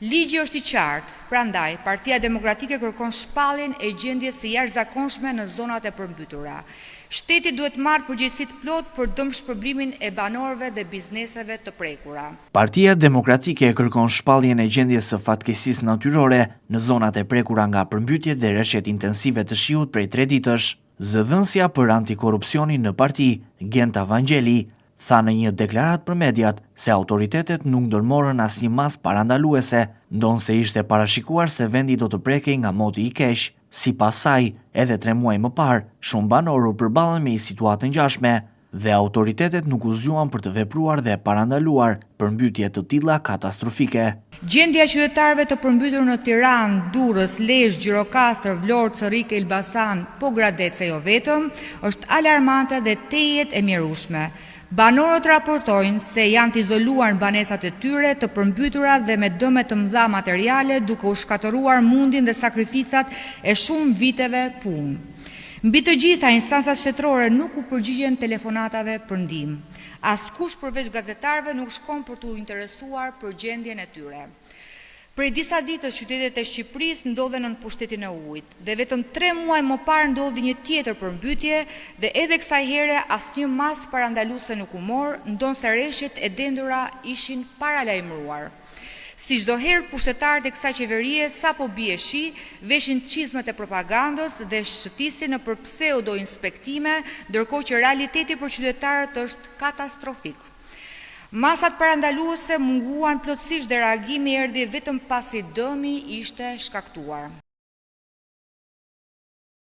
Ligji është i qartë, prandaj Partia Demokratike kërkon shpalljen e gjendjes së jashtëzakonshme në zonat e përmbytura. Shteti duhet marrë përgjegjësitë plot për dëmshpërblimin e banorëve dhe bizneseve të prekura. Partia Demokratike kërkon shpalljen e gjendjes së fatkeqësisë natyrore në zonat e prekura nga përmbytjet dhe rreshjet intensive të shiut prej 3 ditësh. Zëdhënësja për antikorrupsionin në parti, Genta Vangjeli, tha në një deklarat për mediat se autoritetet nuk ndërmorën asnjë masë parandaluese, ndonse ishte parashikuar se vendi do të prekej nga moti i keq. Sipas saj, edhe 3 muaj më parë, shumë banorë u përballën me një situatë ngjashme dhe autoritetet nuk u zgjuan për të vepruar dhe parandaluar përmbytje të tilla katastrofike. Gjendja e qytetarëve të përmbytur në Tiranë, Durrës, Lezhë, Gjirokastër, Vlorë, Corrik, Elbasan, po Gradec e jo vetëm, është alarmante dhe tejet e mjerueshme. Banorët raportojnë se janë të izoluar në banesat e tyre të përmbytura dhe me dëme të mëdha materiale, duke u shkatëruar mundin dhe sakrificat e shumë viteve punë. Mbi të gjitha, instancat shtetërore nuk u përgjigjen telefonatave për ndihmë. Askush përveç gazetarëve nuk shkon për t'u interesuar për gjendjen e tyre. Prej disa ditësh qytetet e Shqipërisë ndodhen në pushtetin e ujit dhe vetëm 3 muaj më parë ndodhi një tjetër përmbytje dhe edhe kësaj here asnjë masë parandaluese nuk u mor, ndonse rreshtet e dendura ishin paralajmëruar. Si çdo herë, pushtetarët e kësaj qeverie sapo bie shi, veshin çizmet e propagandës dhe shëtisin në pseudo inspektime, ndërkohë që realiteti për qytetarët është katastrofik. Masat parandaluese munguan plotësisht dhe reagimi erdhi vetëm pasi dëmi ishte shkaktuar.